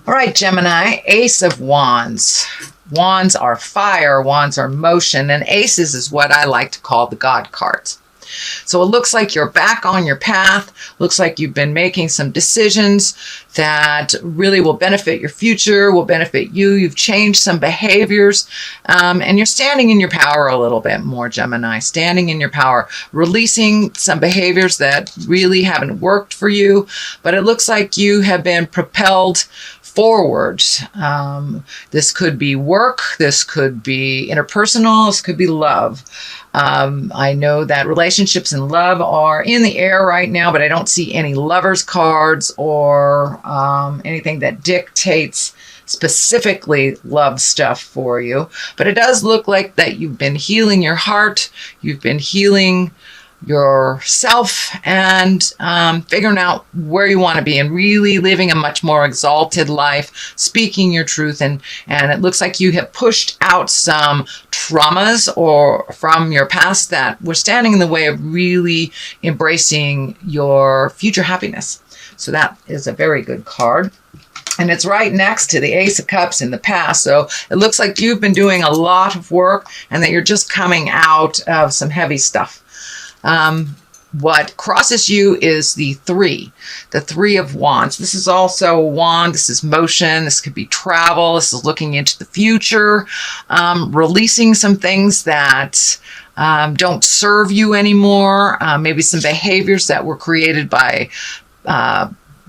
All right, Gemini, Ace of Wands. Wands are fire, wands are motion, and aces is what I like to call the God cards. So it looks like you're back on your path. Looks like you've been making some decisions that really will benefit your future, will benefit you. You've changed some behaviors, and you're standing in your power a little bit more, Gemini. Standing in your power, releasing some behaviors that really haven't worked for you, but it looks like you have been propelled forward. This could be work, this could be interpersonal, this could be love. I know that relationships and love are in the air right now, but I don't see any lovers cards or anything that dictates specifically love stuff for you. But it does look like that you've been healing your heart, you've been healing yourself, and figuring out where you want to be and really living a much more exalted life, speaking your truth. And it looks like you have pushed out some traumas or from your past that were standing in the way of really embracing your future happiness. So that is a very good card. And it's right next to the Ace of Cups in the past. So it looks like you've been doing a lot of work and that you're just coming out of some heavy stuff. What crosses you is the Three of Wands. This is also a wand. This is motion. This could be travel. This is looking into the future, releasing some things that don't serve you anymore. Maybe some behaviors that were created by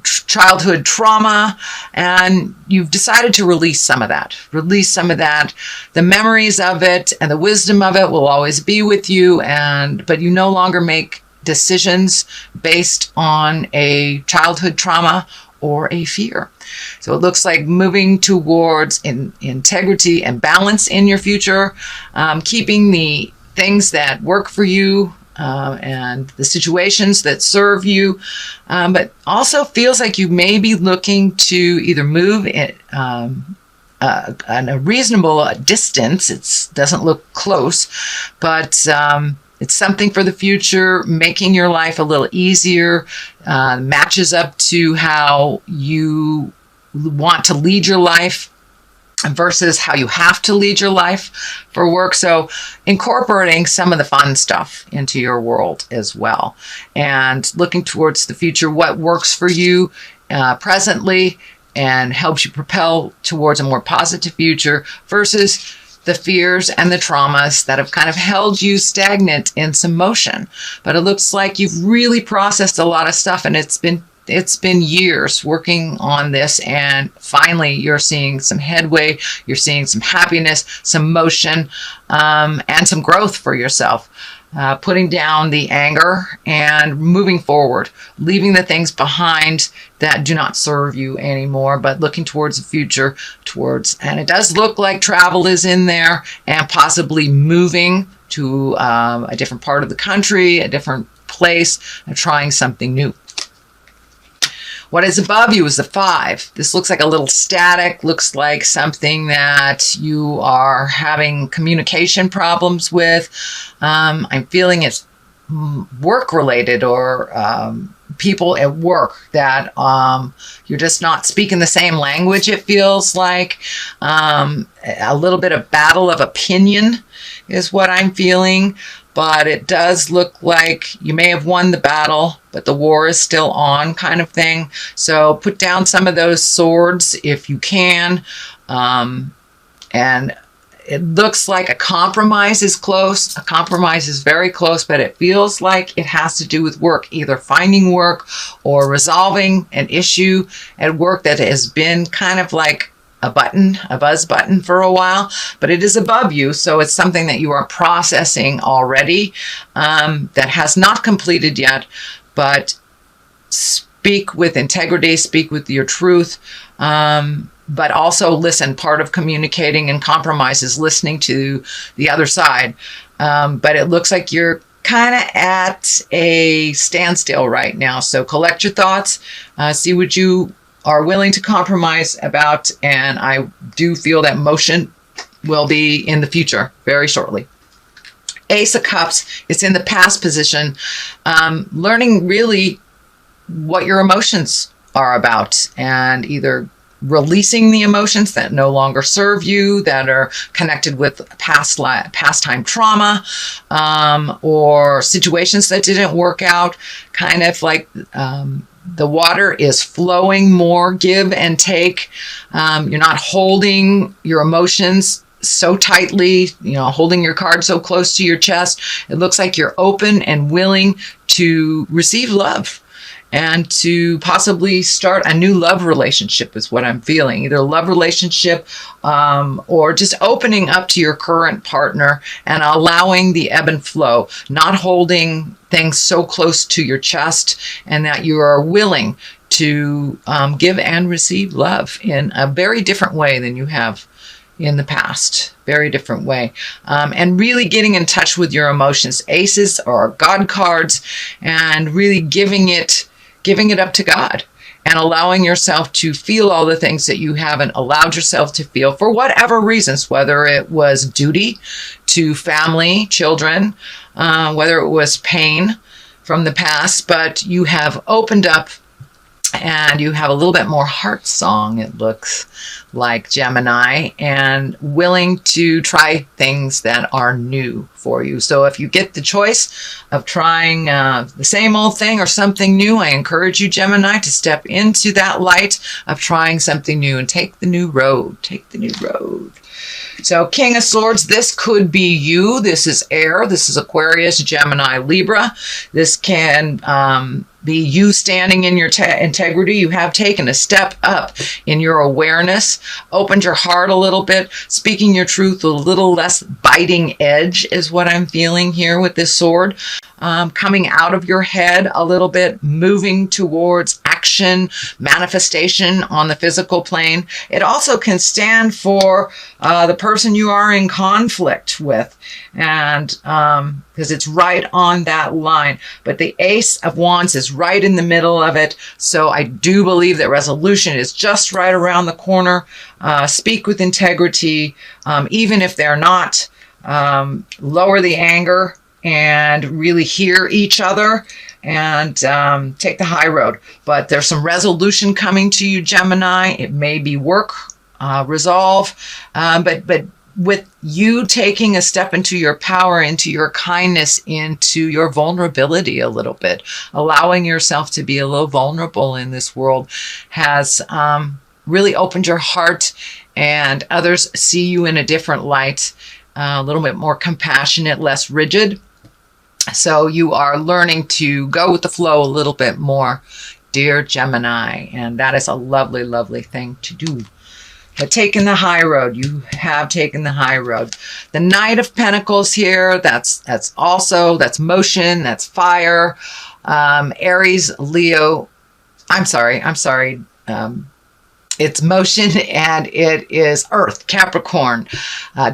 childhood trauma, and you've decided to release some of that. The memories of it and the wisdom of it will always be with you, but you no longer make decisions based on a childhood trauma or a fear. So it looks like moving towards integrity and balance in your future, keeping the things that work for you, and the situations that serve you, but also feels like you may be looking to either move on a reasonable distance. It doesn't look close, but it's something for the future, making your life a little easier, matches up to how you want to lead your life versus how you have to lead your life for work. So incorporating some of the fun stuff into your world as well, and looking towards the future, what works for you presently and helps you propel towards a more positive future versus the fears and the traumas that have kind of held you stagnant in some motion. But it looks like you've really processed a lot of stuff, and it's been years working on this, and finally you're seeing some headway, you're seeing some happiness, some motion, and some growth for yourself. Putting down the anger and moving forward, leaving the things behind that do not serve you anymore, but looking towards the future, and it does look like travel is in there, and possibly moving to a different part of the country, a different place, and trying something new. What is above you is the 5. This looks like a little static, looks like something that you are having communication problems with. I'm feeling it's work-related, or people at work that you're just not speaking the same language, it feels like. A little bit of battle of opinion is what I'm feeling. But it does look like you may have won the battle, but the war is still on, kind of thing. So put down some of those swords if you can. And it looks like a compromise is close. A compromise is very close, but it feels like it has to do with work, either finding work or resolving an issue at work that has been kind of like a buzz button for a while, but it is above you. So it's something that you are processing already, that has not completed yet, but speak with integrity, speak with your truth, but also listen. Part of communicating and compromise is listening to the other side. But it looks like you're kind of at a standstill right now. So collect your thoughts, see what you are willing to compromise about, and I do feel that motion will be in the future very shortly. Ace of Cups, it's in the past position, learning really what your emotions are about, and either releasing the emotions that no longer serve you, that are connected with past-time trauma, or situations that didn't work out. Kind of like the water is flowing more, give and take. You're not holding your emotions so tightly, holding your card so close to your chest. It looks like you're open and willing to receive love and to possibly start a new love relationship is what I'm feeling. Either a love relationship or just opening up to your current partner and allowing the ebb and flow, not holding things so close to your chest, and that you are willing to give and receive love in a very different way than you have in the past. Very different way. And really getting in touch with your emotions. Aces are God cards, and really giving it up to God and allowing yourself to feel all the things that you haven't allowed yourself to feel for whatever reasons, whether it was duty to family, children, whether it was pain from the past, but you have opened up and you have a little bit more heart song, it looks like, Gemini, and willing to try things that are new for you. So if you get the choice of trying the same old thing or something new, I encourage you, Gemini, to step into that light of trying something new and take the new road. Take the new road. So King of Swords, this could be you. This is air. This is Aquarius, Gemini, Libra. This can be you standing in your integrity. You have taken a step up in your awareness, opened your heart a little bit, speaking your truth, a little less biting edge is what I'm feeling here with this sword. Coming out of your head a little bit, moving towards action, manifestation on the physical plane. It also can stand for the person you are in conflict with, and because it's right on that line. But the Ace of Wands is right in the middle of it, so I do believe that resolution is just right around the corner. Speak with integrity, even if they're not. Lower the anger and really hear each other, and take the high road. But there's some resolution coming to you, Gemini. It may be work, resolve, but with you taking a step into your power, into your kindness, into your vulnerability a little bit, allowing yourself to be a little vulnerable in this world has really opened your heart, and others see you in a different light, a little bit more compassionate, less rigid. So you are learning to go with the flow a little bit more, dear Gemini, and that is a lovely, lovely thing to do. But taking the high road, you have taken the high road. The Knight of Pentacles here, that's motion, that's fire. Aries, Leo, I'm sorry. It's motion, and it is Earth, Capricorn,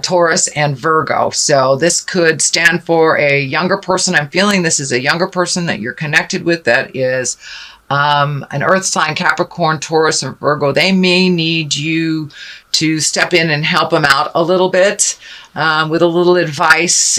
Taurus, and Virgo. So this could stand for a younger person. I'm feeling this is a younger person that you're connected with that is an Earth sign, Capricorn, Taurus, or Virgo. They may need you to step in and help them out a little bit with a little advice.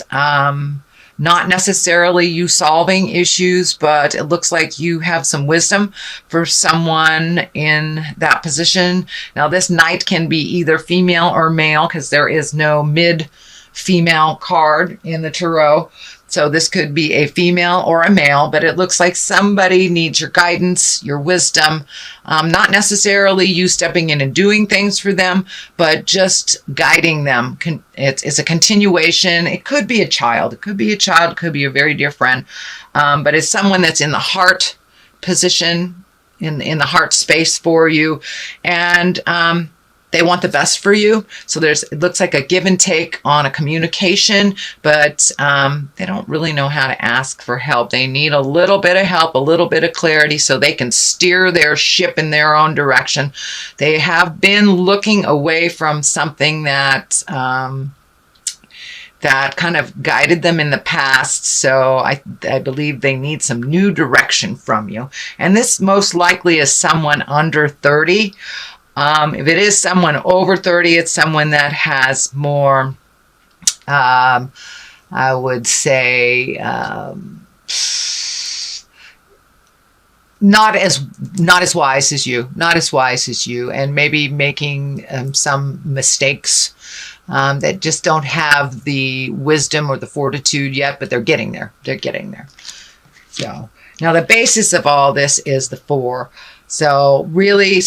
Not necessarily you solving issues, but it looks like you have some wisdom for someone in that position. Now, this knight can be either female or male, because there is no mid-female card in the tarot. So this could be a female or a male, but it looks like somebody needs your guidance, your wisdom, not necessarily you stepping in and doing things for them, but just guiding them. It's a continuation. It could be a child. It could be a child. It could be a very dear friend. But it's someone that's in the heart position, in the heart space for you. And they want the best for you. So it looks like a give and take on a communication, but they don't really know how to ask for help. They need a little bit of help, a little bit of clarity, so they can steer their ship in their own direction. They have been looking away from something that kind of guided them in the past. So I believe they need some new direction from you. And this most likely is someone under 30. If it is someone over 30, it's someone that has more, I would say, not as wise as you, and maybe making some mistakes that just don't have the wisdom or the fortitude yet, but they're getting there. So now the basis of all this is the 4. So really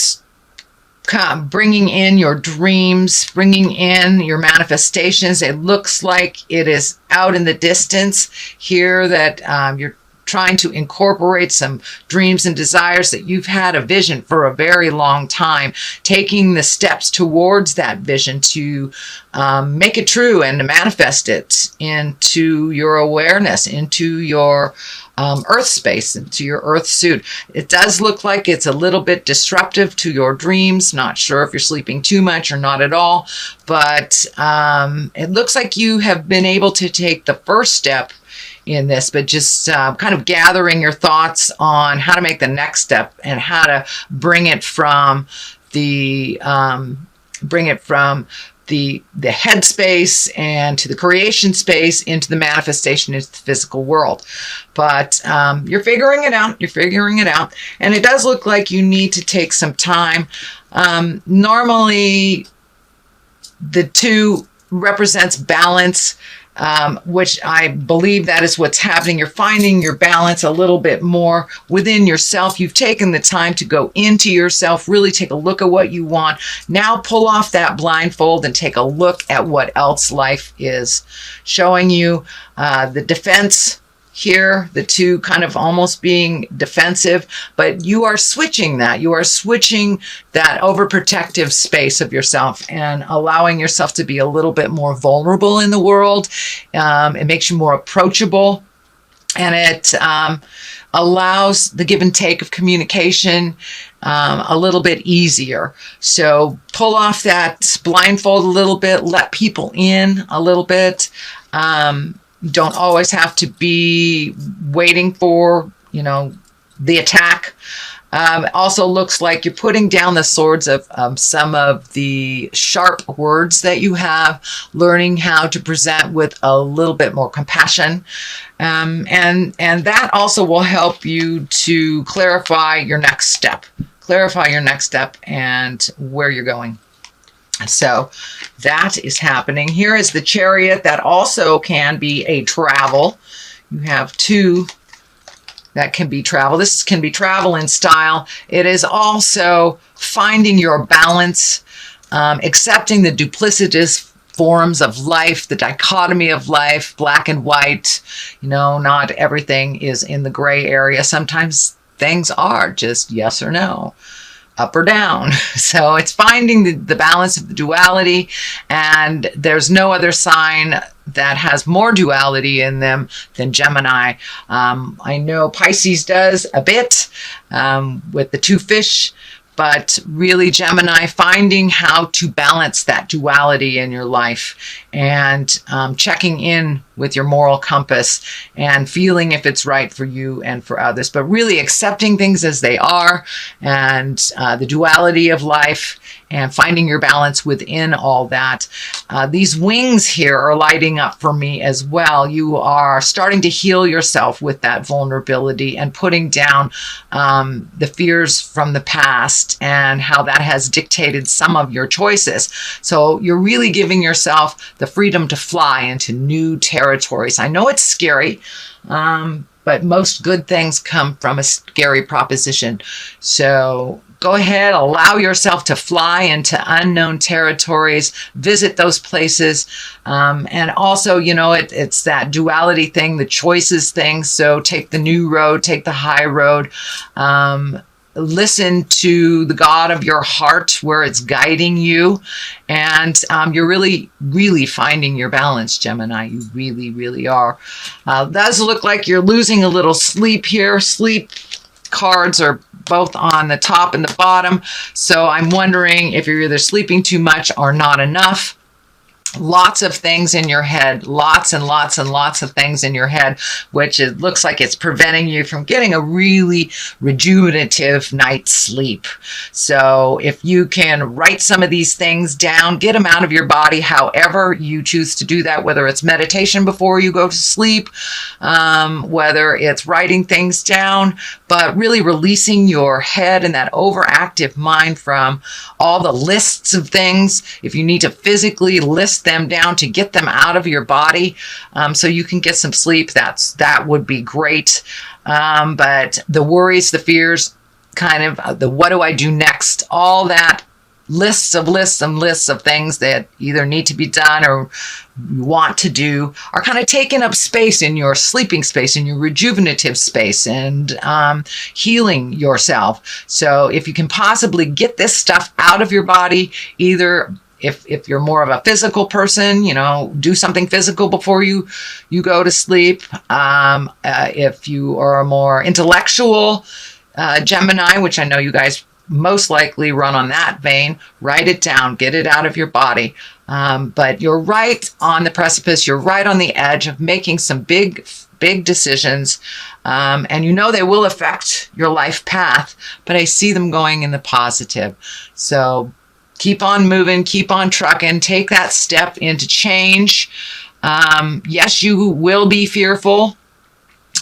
bringing in your dreams, bringing in your manifestations. It looks like it is out in the distance here that you're trying to incorporate some dreams and desires that you've had a vision for a very long time, taking the steps towards that vision to make it true and to manifest it into your awareness, into your earth space, into your earth suit. It does look like it's a little bit disruptive to your dreams. Not sure if you're sleeping too much or not at all, but it looks like you have been able to take the first step in this, but just kind of gathering your thoughts on how to make the next step and how to bring it from the head space and to the creation space into the manifestation into the physical world. But you're figuring it out. And it does look like you need to take some time. Normally, the 2 represents balance, which I believe that is what's happening. You're finding your balance a little bit more within yourself. You've taken the time to go into yourself, really take a look at what you want. Now pull off that blindfold and take a look at what else life is showing you. The defense here, the 2 kind of almost being defensive, but you are switching that. You are switching that overprotective space of yourself and allowing yourself to be a little bit more vulnerable in the world. It makes you more approachable, and it allows the give and take of communication a little bit easier. So pull off that blindfold a little bit, let people in a little bit. You don't always have to be waiting for, the attack. It also looks like you're putting down the swords of some of the sharp words that you have, learning how to present with a little bit more compassion. And that also will help you to clarify your next step and where you're going. So that is happening. Here is the Chariot. That also can be a travel. You have 2 that can be travel. This can be travel in style. It is also finding your balance, accepting the duplicitous forms of life, the dichotomy of life, black and white. Not everything is in the gray area. Sometimes things are just yes or no, up or down. So it's finding the balance of the duality, and there's no other sign that has more duality in them than Gemini. I know Pisces does a bit with the 2 fish, but really Gemini, finding how to balance that duality in your life and checking in with your moral compass and feeling if it's right for you and for others, but really accepting things as they are and the duality of life and finding your balance within all that. These wings here are lighting up for me as well. You are starting to heal yourself with that vulnerability and putting down the fears from the past and how that has dictated some of your choices. So you're really giving yourself the freedom to fly into new territories. I know it's scary, but most good things come from a scary proposition. So go ahead, allow yourself to fly into unknown territories, visit those places. And also, it's that duality thing, the choices thing. So take the new road, take the high road. Listen to the God of your heart where it's guiding you. And you're really, really finding your balance, Gemini. You really, really are. Does look like you're losing a little sleep here. Sleep cards are both on the top and the bottom. So I'm wondering if you're either sleeping too much or not enough. lots of things in your head, lots and lots and lots of things in your head, which it looks like it's preventing you from getting a really rejuvenative night's sleep. So if you can write some of these things down, get them out of your body, however you choose to do that, whether it's meditation before you go to sleep, whether it's writing things down, but really releasing your head and that overactive mind from all the lists of things. If you need to physically list them down to get them out of your body, so you can get some sleep, that would be great. But the worries, the fears, kind of the what do I do next, all that lists of things that either need to be done or you want to do are kind of taking up space in your sleeping space, in your rejuvenative space, and healing yourself. So if you can possibly get this stuff out of your body, either if you're more of a physical person, do something physical before you go to sleep. If you are a more intellectual Gemini, which I know you guys most likely run on that vein, write it down, get it out of your body. But you're right on the precipice. You're right on the edge of making some big decisions. And they will affect your life path, but I see them going in the positive. So keep on moving, keep on trucking, take that step into change. Yes, you will be fearful.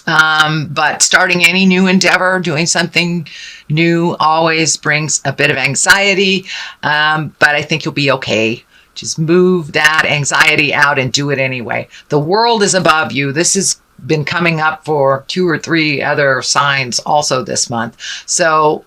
But starting any new endeavor, doing something new always brings a bit of anxiety. But I think you'll be okay. Just move that anxiety out and do it anyway. The world is above you. This has been coming up for 2 or 3 other signs also this month. So,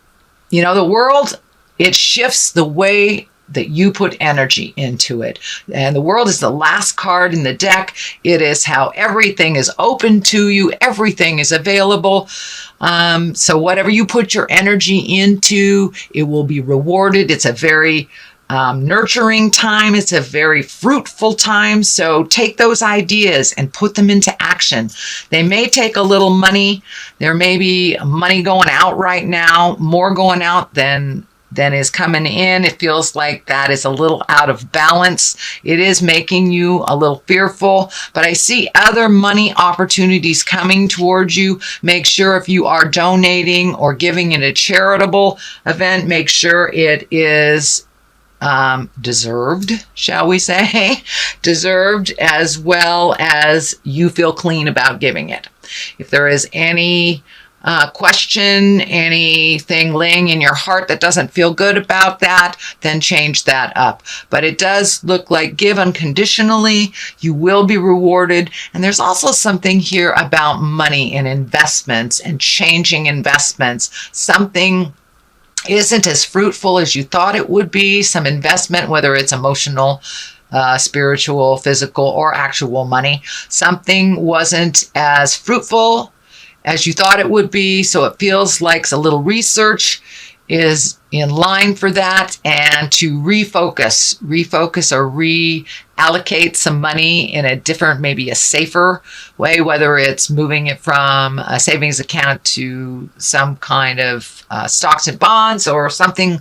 the world, it shifts the way that you put energy into it. And the world is the last card in the deck. It is how everything is open to you. Everything is available. So whatever you put your energy into, it will be rewarded. It's a very nurturing time. It's a very fruitful time. So take those ideas and put them into action. They may take a little money. There may be money going out right now, more going out than is coming in. It feels like that is a little out of balance. It is making you a little fearful, but I see other money opportunities coming towards you. Make sure if you are donating or giving in a charitable event, make sure it is deserved, shall we say, deserved, as well as you feel clean about giving it. If there is any question, anything laying in your heart that doesn't feel good about that, then change that up. But it does look like give unconditionally, you will be rewarded. And there's also something here about money and investments and changing investments. Something isn't as fruitful as you thought it would be. Some investment, whether it's emotional, spiritual, physical, or actual money, something wasn't as fruitful as you thought it would be. So it feels like a little research is in line for that, and to refocus or reallocate some money in a different, maybe a safer way, whether it's moving it from a savings account to some kind of stocks and bonds or something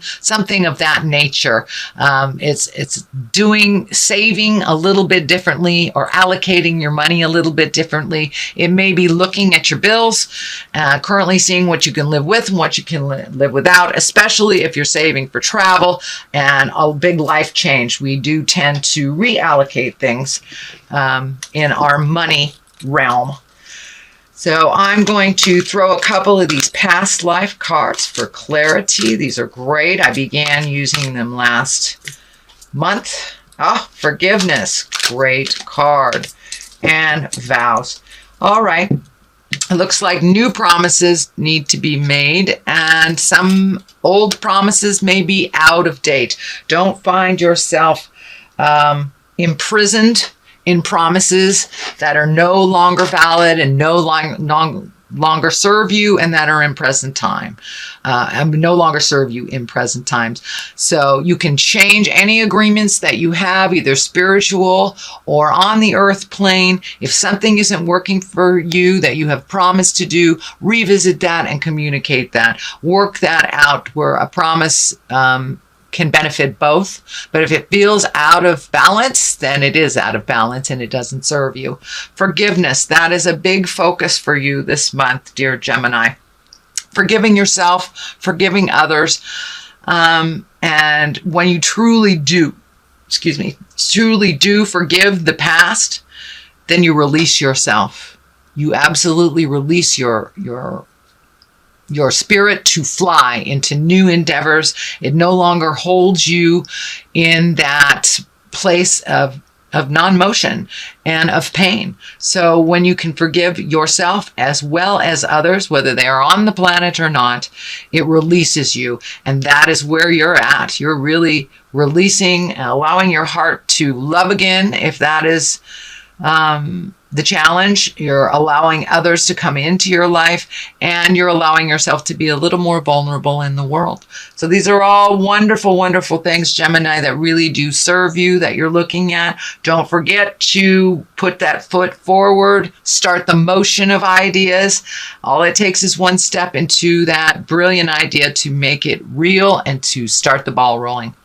of that nature. It's saving a little bit differently or allocating your money a little bit differently. It may be looking at your bills, currently seeing what you can live with and what you can live without, especially if you're saving for travel and a big life change. We do tend to reallocate things in our money realm. So I'm going to throw a couple of these past life cards for clarity. These are great. I began using them last month. Forgiveness. Great card. And vows. All right. It looks like new promises need to be made, and some old promises may be out of date. Don't find yourself imprisoned in promises that are no longer valid and no longer serve you, and that are in present time. No longer serve you in present times. So you can change any agreements that you have, either spiritual or on the earth plane. If something isn't working for you that you have promised to do, revisit that and communicate that. Work that out where a promise can benefit both. But if it feels out of balance, then it is out of balance and it doesn't serve you. Forgiveness, that is a big focus for you this month, dear Gemini. Forgiving yourself, forgiving others. And when you truly do forgive the past, then you release yourself. You absolutely release your spirit to fly into new endeavors. It no longer holds you in that place of non-motion and of pain. So when you can forgive yourself as well as others, whether they are on the planet or not, it releases you. And that is where you're at. You're really releasing, allowing your heart to love again. If that is the challenge, you're allowing others to come into your life, and you're allowing yourself to be a little more vulnerable in the world. So these are all wonderful, wonderful things, Gemini, that really do serve you, that you're looking at. Don't forget to put that foot forward, start the motion of ideas. All it takes is one step into that brilliant idea to make it real and to start the ball rolling.